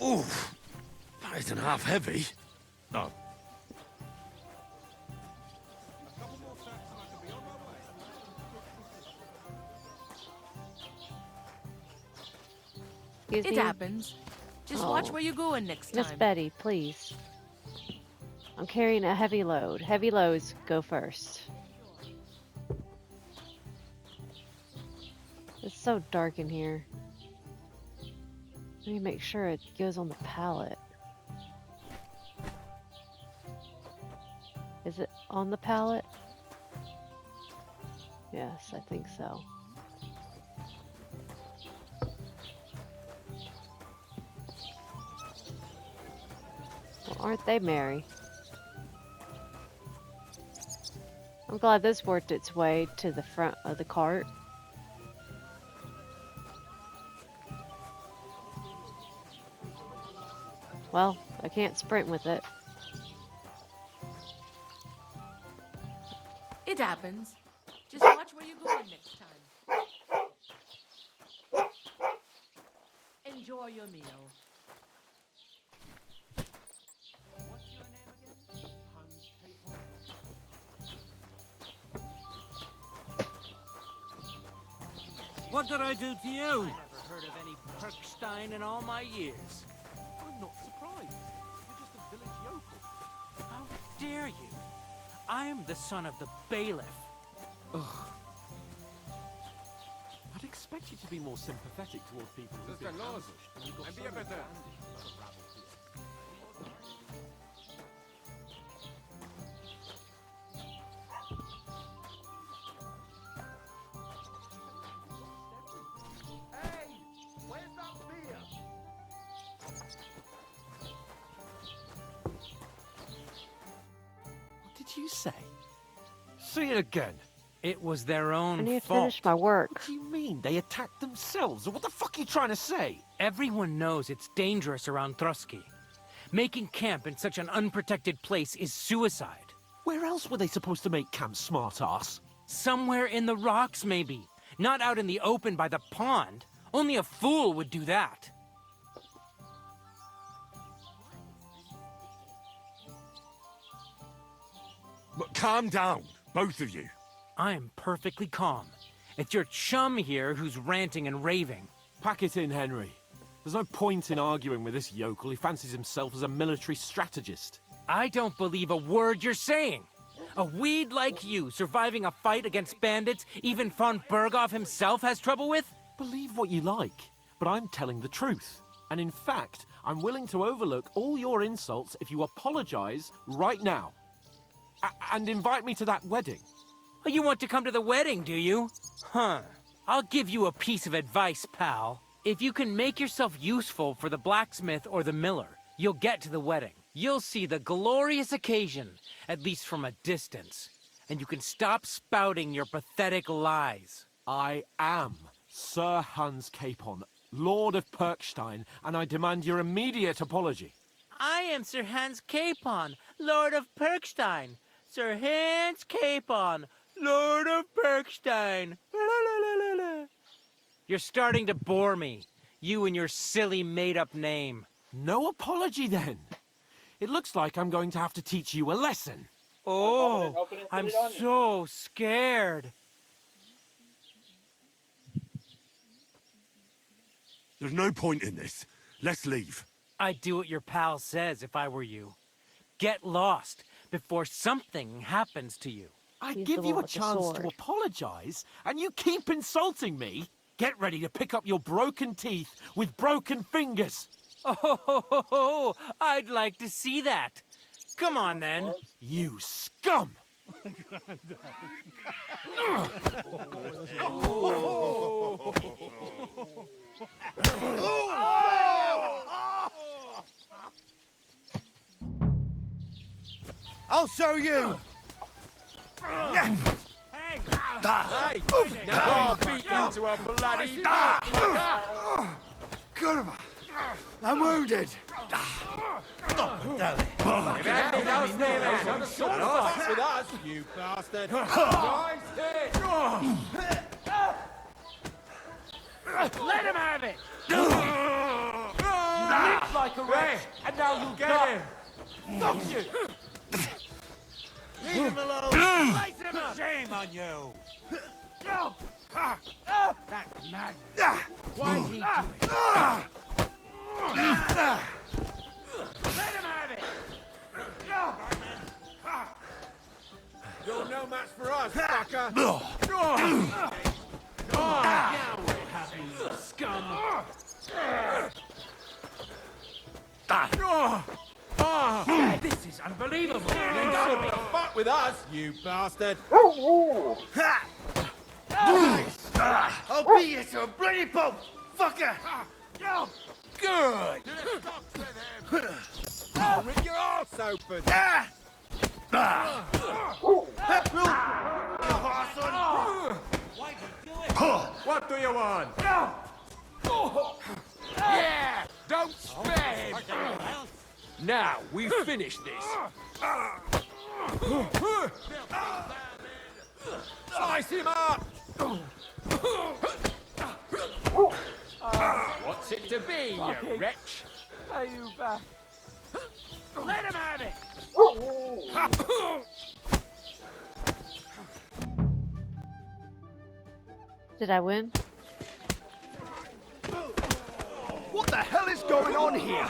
Oof. That isn't half heavy. Oh. Excuse It me? happens. Just watch where you're going next Miss time. Betty, please. I'm carrying a heavy load. Heavy loads go first. It's so dark in here. Let me make sure it goes on the pallet. Is it on the pallet? Yes, I think so. Well, aren't they merry? I'm glad this worked its way to the front of the cart. Well, I can't sprint with it. It happens. Just watch where you're going next time. Enjoy your meal. What did I do to you? I never heard of any Perkstein in all my years. I'm not surprised. You're just a village yokel. How dare you? I am the son of the bailiff. Ugh. I'd expect you to be more sympathetic towards people who've been ambushed. And you've got so many bandits. What did you say? Say it again. It was their I own need to fault. finish my work. What do you mean? They attacked themselves? What the fuck are you trying to say? Everyone knows it's dangerous around Troskowitz. Making camp in such an unprotected place is suicide. Where else were they supposed to make camp, smartass? Somewhere in the rocks, maybe. Not out in the open by the pond. Only a fool would do that. But calm down, both of you. I'm perfectly calm. It's your chum here who's ranting and raving. Pack it in, Henry. There's no point in arguing with this yokel. He fancies himself as a military strategist. I don't believe a word you're saying. A weed like you surviving a fight against bandits even von Berghoff himself has trouble with? Believe what you like, but I'm telling the truth. And in fact, I'm willing to overlook all your insults if you apologize right now. And invite me to that wedding. Oh, you want to come to the wedding, do you? Huh. I'll give you a piece of advice, pal. If you can make yourself useful for the blacksmith or the miller, you'll get to the wedding. You'll see the glorious occasion, at least from a distance. And you can stop spouting your pathetic lies. I am Sir Hans Capon, Lord of Perkstein, and I demand your immediate apology. I am Sir Hans Capon, Lord of Perkstein. Sir Hans Capon, Lord of Perkstein. La, la, la, la, la. You're starting to bore me. You and your silly made-up name. No apology, then. It looks like I'm going to have to teach you a lesson. Oh, I'm so scared. There's no point in this. Let's leave. I'd do what your pal says if I were you. Get lost before something happens to you. I He's give the you one a with the chance sword. to apologize, and you keep insulting me? Get ready to pick up your broken teeth with broken fingers. Oh, I'd like to see that. Come on, then. You scum! I'll show you! Hey, now beat into a bloody... I'm wounded! You bastard! Let him have it! like a wretch, and now you'll get him. Fuck you! Leave him alone! Place him up! Shame on you! That's mad. Why is he doing it? Let him have it! You're no match for us, fucker! Now we're happy, you scum! This is unbelievable. Don't fuck with us, you bastard! I'll beat you to a bloody pulp, fucker! Good! I'll rip your arse open! What do you want? Yeah! Don't spare him! Now we finish this. Slice him up! What's it to be, you wretch? Are you back? Let him have it! Did I win? What the hell is going on here?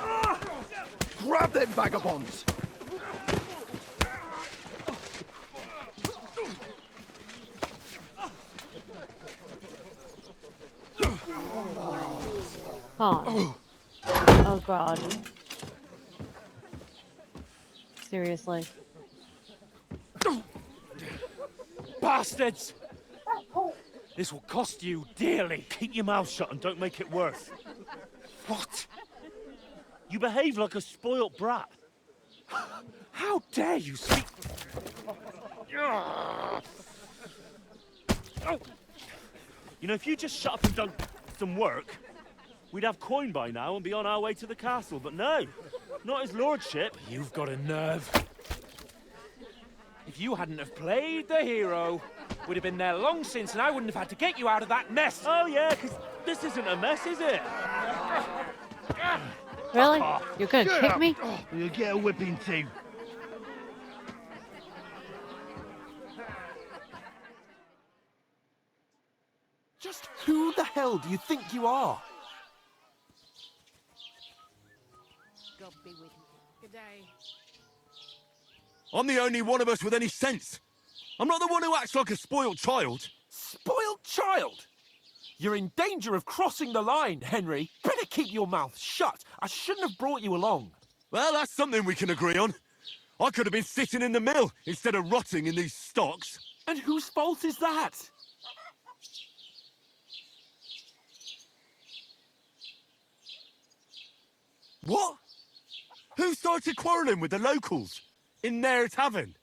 Grab them vagabonds! Oh. Oh god. Seriously. Bastards! This will cost you dearly. Keep your mouth shut and don't make it worse. What? You behave like a spoilt brat. How dare you speak... You know, if you just shut up and done some work, we'd have coin by now and be on our way to the castle, but no. Not his lordship. You've got a nerve. If you hadn't have played the hero, we'd have been there long since, and I wouldn't have had to get you out of that mess. Oh yeah, because this isn't a mess, is it? Really? You're gonna kick me? You'll get a whipping too. Just who the hell do you think you are? God be with you. Good day. I'm the only one of us with any sense. I'm not the one who acts like a spoiled child. Spoiled child? You're in danger of crossing the line, Henry. Better keep your mouth shut. I shouldn't have brought you along. Well, that's something we can agree on. I could have been sitting in the mill instead of rotting in these stocks. And whose fault is that? What? Who started quarrelling with the locals in their tavern?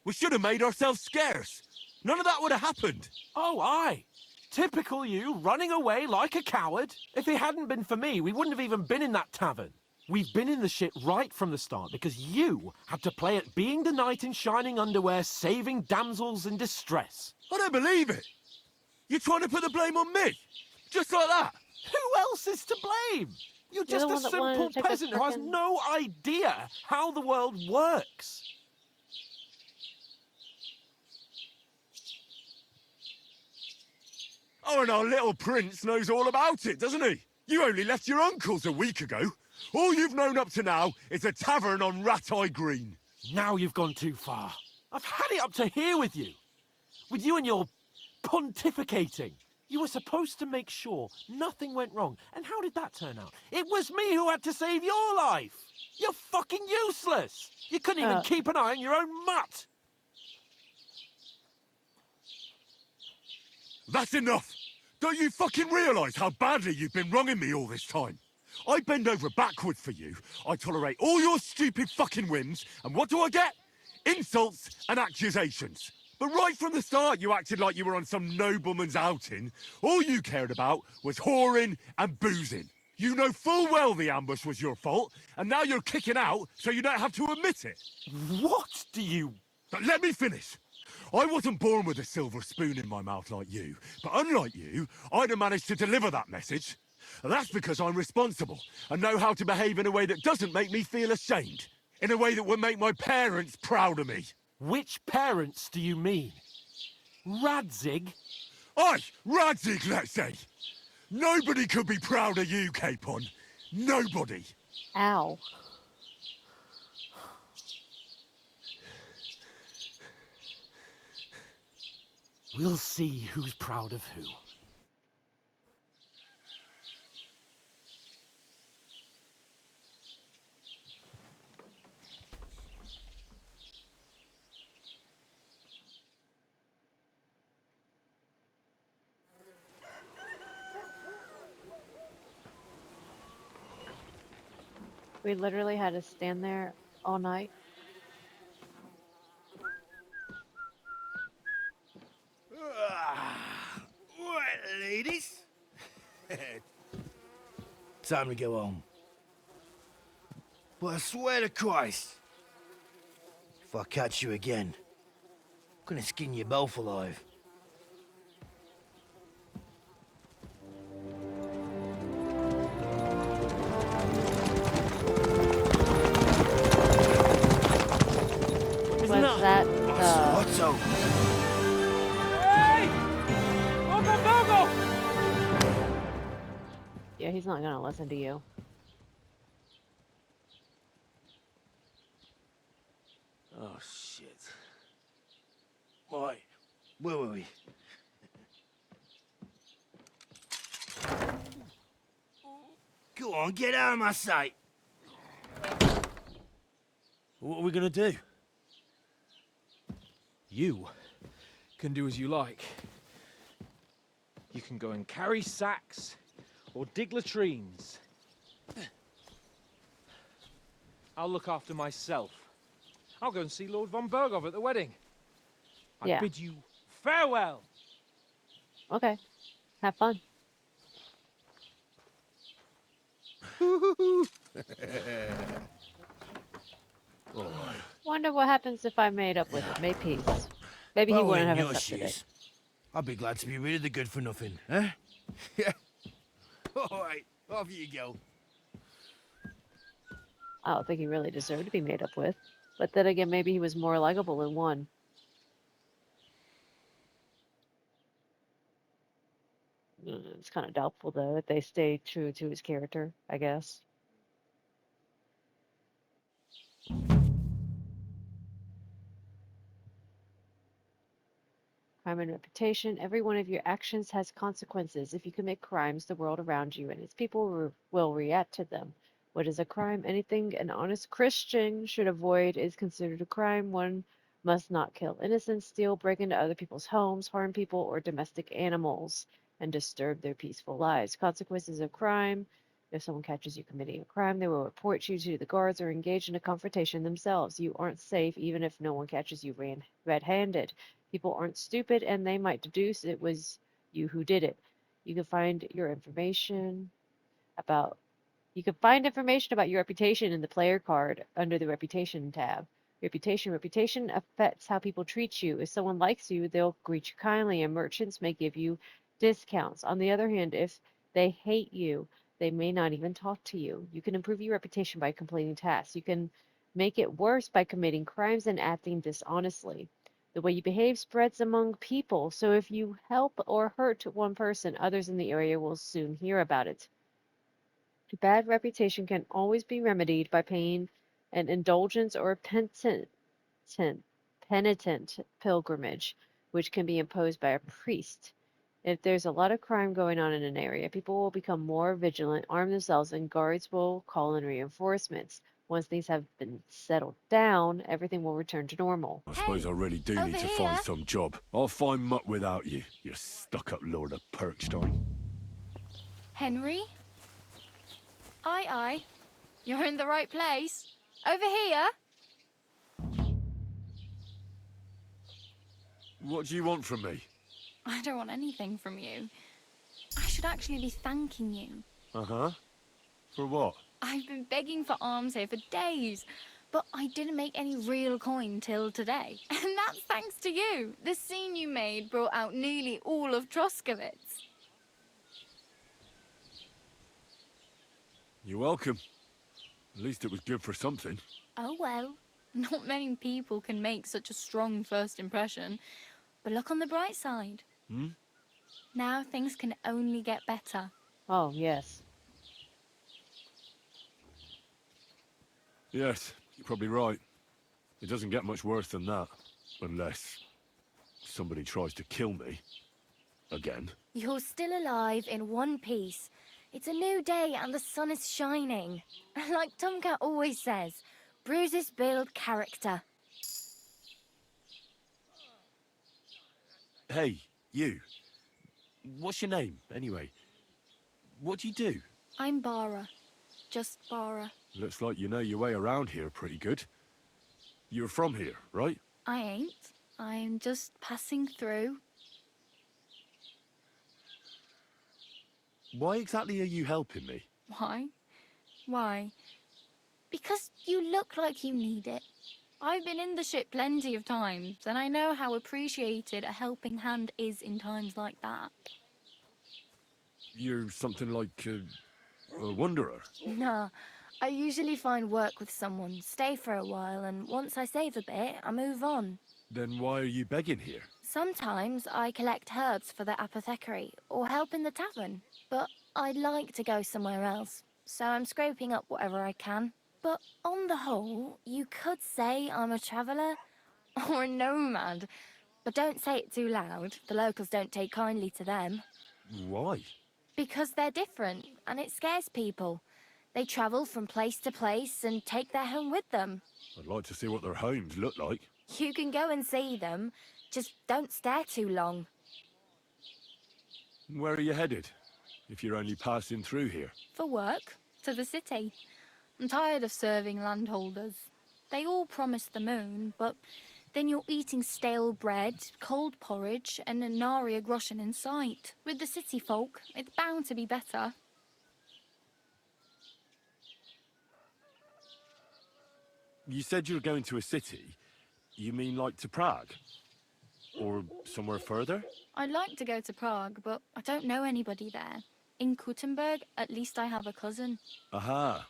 We should have made ourselves scarce. None of that would have happened. Oh, aye. Typical you, running away like a coward. If it hadn't been for me, we wouldn't have even been in that tavern. We've been in the shit right from the start because you had to play at being the knight in shining underwear, saving damsels in distress. I don't believe it. You're trying to put the blame on me? Just like that? Who else is to blame? You're You're just the a one that wanted simple to take a peasant who has frickin'- no idea how the world works. Oh, and our little prince knows all about it, doesn't he? You only left your uncle's a week ago. All you've known up to now is a tavern on Rat-Eye Green. Now you've gone too far. I've had it up to here with you. With you and your pontificating. You were supposed to make sure nothing went wrong. And how did that turn out? It was me who had to save your life. You're fucking useless. You couldn't even keep an eye on your own mutt. That's enough. Don't you fucking realise how badly you've been wronging me all this time? I bend over backward for you. I tolerate all your stupid fucking whims. And what do I get? Insults and accusations. But right from the start, you acted like you were on some nobleman's outing. All you cared about was whoring and boozing. You know full well the ambush was your fault, and now you're kicking out so you don't have to admit it. What do you... But let me finish. I wasn't born with a silver spoon in my mouth like you, but unlike you, I'd have managed to deliver that message. And that's because I'm responsible and know how to behave in a way that doesn't make me feel ashamed. In a way that would make my parents proud of me. Which parents do you mean? Radzig? Aye, Radzig, let's say. Nobody could be proud of you, Capon. Nobody. Ow. We'll see who's proud of who. We literally had to stand there all night. Right, ladies. Time to go home. But I swear to Christ, if I catch you again, I'm gonna skin you both alive. Was that Otto! Hey! Ogo Bogo! Yeah, he's not gonna listen to you. Oh, shit. Right, where were we? Go on, get out of my sight. What are we gonna do? You can do as you like. You can go and carry sacks or dig latrines. I'll look after myself. I'll go and see Lord von Berghoff at the wedding. I Yeah. bid you farewell. Okay. Have fun. Wonder what happens if I made up with him. Made peace. Maybe he Well, wouldn't in have your accepted it. shoes, I'd be glad to be rid of the good for nothing, huh? Yeah. All right, off you go. I don't think he really deserved to be made up with. But then again, maybe he was more likable than one. It's kind of doubtful, though, that they stayed true to his character, I guess. Crime and reputation. Every one of your actions has consequences. If you commit crimes, the world around you and its people will react to them. What is a crime? Anything an honest Christian should avoid is considered a crime. One must not kill innocents, steal, break into other people's homes, harm people or domestic animals, and disturb their peaceful lives. Consequences of crime. If someone catches you committing a crime, they will report you to the guards or engage in a confrontation themselves. You aren't safe even if no one catches you red-handed. People aren't stupid and they might deduce it was you who did it. You can find about information about your reputation in the player card under the reputation tab. Reputation affects how people treat you. If someone likes you, they'll greet you kindly and merchants may give you discounts. On the other hand, if they hate you, they may not even talk to you. You can improve your reputation by completing tasks. You can make it worse by committing crimes and acting dishonestly. The way you behave spreads among people, so if you help or hurt one person, others in the area will soon hear about it. Bad reputation can always be remedied by paying an indulgence or penitent pilgrimage, which can be imposed by a priest. If there's a lot of crime going on in an area, people will become more vigilant, arm themselves, and guards will call in reinforcements. Once things have been settled down, everything will return to normal. I suppose I really do need to find some job. I'll find muck without you, you stuck-up Lord of Perkstein. Henry? Aye. You're in the right place. Over here. What do you want from me? I don't want anything from you. I should actually be thanking you. Uh-huh. For what? I've been begging for alms here for days, but I didn't make any real coin till today. And that's thanks to you. The scene you made brought out nearly all of Troskowitz. You're welcome. At least it was good for something. Oh well. Not many people can make such a strong first impression. But look on the bright side. Hmm? Now things can only get better. Oh, yes. Yes, you're probably right. It doesn't get much worse than that. Unless somebody tries to kill me. Again. You're still alive in one piece. It's a new day and the sun is shining. Like Tomcat always says, bruises build character. Hey, you. What's your name, anyway? What do you do? I'm Bara. Just Bara. Looks like you know your way around here pretty good. You're from here, right? I ain't. I'm just passing through. Why exactly are you helping me? Why? Why? Because you look like you need it. I've been in the ship plenty of times, and I know how appreciated a helping hand is in times like that. You're something like a wanderer. Nah, I usually find work with someone, stay for a while, and once I save a bit, I move on. Then why are you begging here? Sometimes I collect herbs for the apothecary, or help in the tavern. But I'd like to go somewhere else, so I'm scraping up whatever I can. But on the whole, you could say I'm a traveller, or a nomad. But don't say it too loud, the locals don't take kindly to them. Why? Because they're different, and it scares people. They travel from place to place and take their home with them. I'd like to see what their homes look like. You can go and see them, just don't stare too long. Where are you headed? If you're only passing through here. For work, to the city. I'm tired of serving landholders. They all promise the moon, but then you're eating stale bread, cold porridge, and a nary a groschen in sight. With the city folk, it's bound to be better. You said you were going to a city. You mean like to Prague? Or somewhere further? I'd like to go to Prague, but I don't know anybody there. In Kuttenberg, at least I have a cousin. Aha.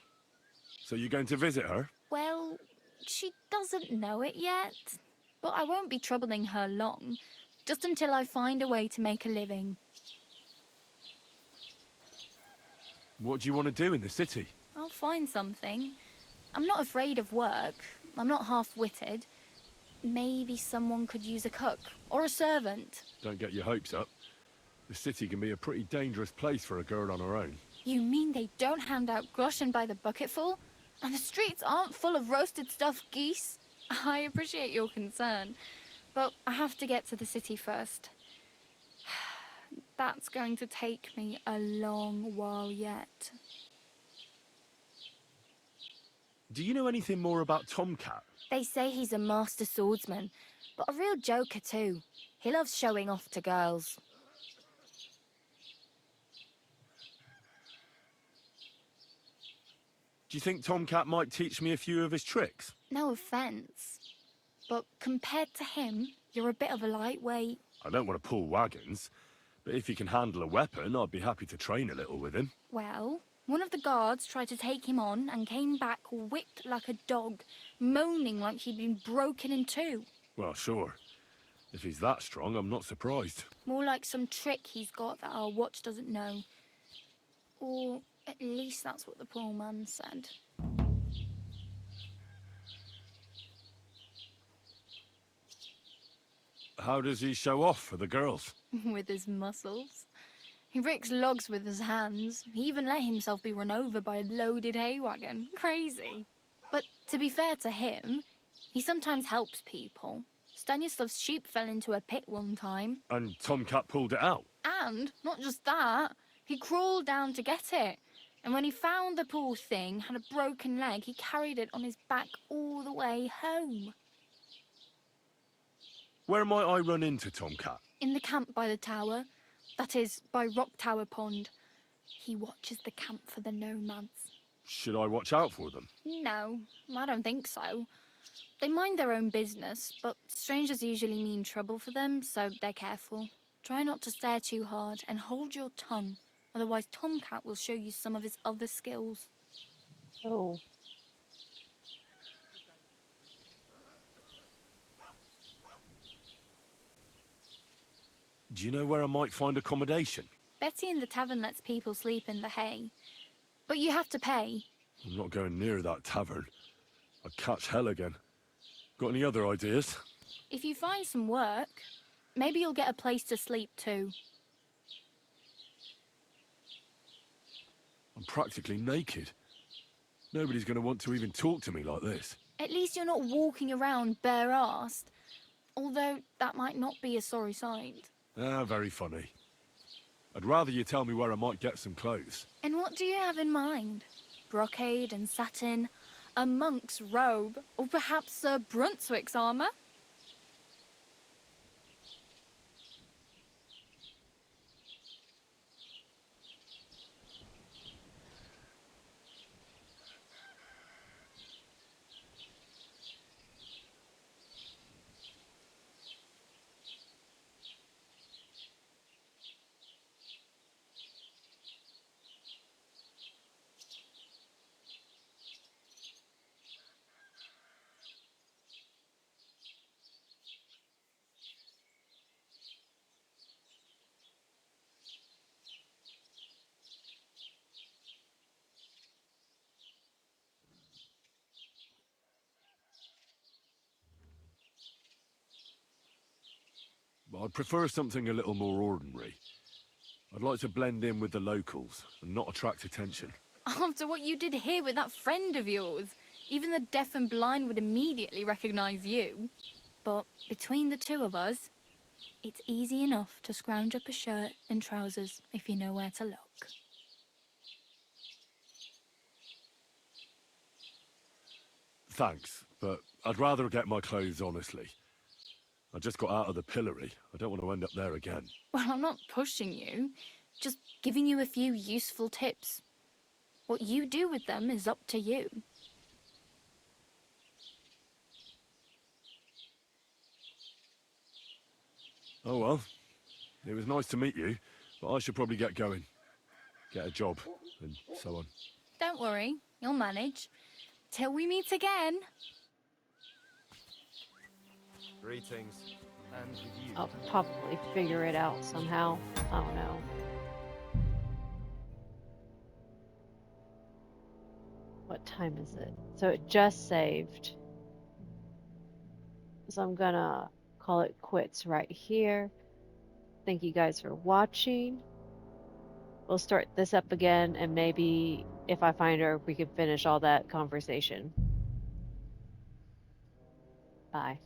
So you're going to visit her? Well, she doesn't know it yet. But I won't be troubling her long, just until I find a way to make a living. What do you want to do in the city? I'll find something. I'm not afraid of work. I'm not half-witted. Maybe someone could use a cook or a servant. Don't get your hopes up. The city can be a pretty dangerous place for a girl on her own. You mean they don't hand out groschen by the bucketful? And the streets aren't full of roasted stuffed geese? I appreciate your concern, but I have to get to the city first. That's going to take me a long while yet. Do you know anything more about Tomcat? They say he's a master swordsman, but a real joker too. He loves showing off to girls. Do you think Tomcat might teach me a few of his tricks? No offence, but compared to him, you're a bit of a lightweight. I don't want to pull wagons, but if he can handle a weapon, I'd be happy to train a little with him. Well, one of the guards tried to take him on and came back whipped like a dog, moaning like he'd been broken in two. Well, sure. If he's that strong, I'm not surprised. More like some trick he's got that our watch doesn't know. Or at least that's what the poor man said. How does he show off for the girls? With his muscles. He ricks logs with his hands. He even let himself be run over by a loaded hay wagon. Crazy. But to be fair to him, he sometimes helps people. Stanislav's sheep fell into a pit one time. And Tomcat pulled it out? And, not just that, he crawled down to get it. And when he found the poor thing had a broken leg, he carried it on his back all the way home. Where might I run into Tomcat? In the camp by the tower. That is, by Rock Tower Pond. He watches the camp for the nomads. Should I watch out for them? No, I don't think so. They mind their own business, but strangers usually mean trouble for them, so they're careful. Try not to stare too hard and hold your tongue. Otherwise, Tomcat will show you some of his other skills. Oh. Do you know where I might find accommodation? Betty in the tavern lets people sleep in the hay. But you have to pay. I'm not going near that tavern. I'd catch hell again. Got any other ideas? If you find some work, maybe you'll get a place to sleep too. I'm practically naked. Nobody's going to want to even talk to me like this. At least you're not walking around bare-assed. Although that might not be a sorry sight. Ah, very funny. I'd rather you tell me where I might get some clothes. And what do you have in mind? Brocade and satin, a monk's robe, or perhaps Sir Brunswick's armour? I'd prefer something a little more ordinary. I'd like to blend in with the locals and not attract attention. After what you did here with that friend of yours, even the deaf and blind would immediately recognise you. But between the two of us, it's easy enough to scrounge up a shirt and trousers if you know where to look. Thanks, but I'd rather get my clothes honestly. I just got out of the pillory. I don't want to end up there again. Well, I'm not pushing you, just giving you a few useful tips. What you do with them is up to you. Oh well. It was nice to meet you, but I should probably get going. Get a job, and so on. Don't worry, you'll manage. Till we meet again. Greetings. And with you. I'll probably figure it out somehow. I don't know. What time is it? So it just saved. So I'm gonna call it quits right here. Thank you guys for watching. We'll start this up again, and maybe if I find her, we can finish all that conversation. Bye.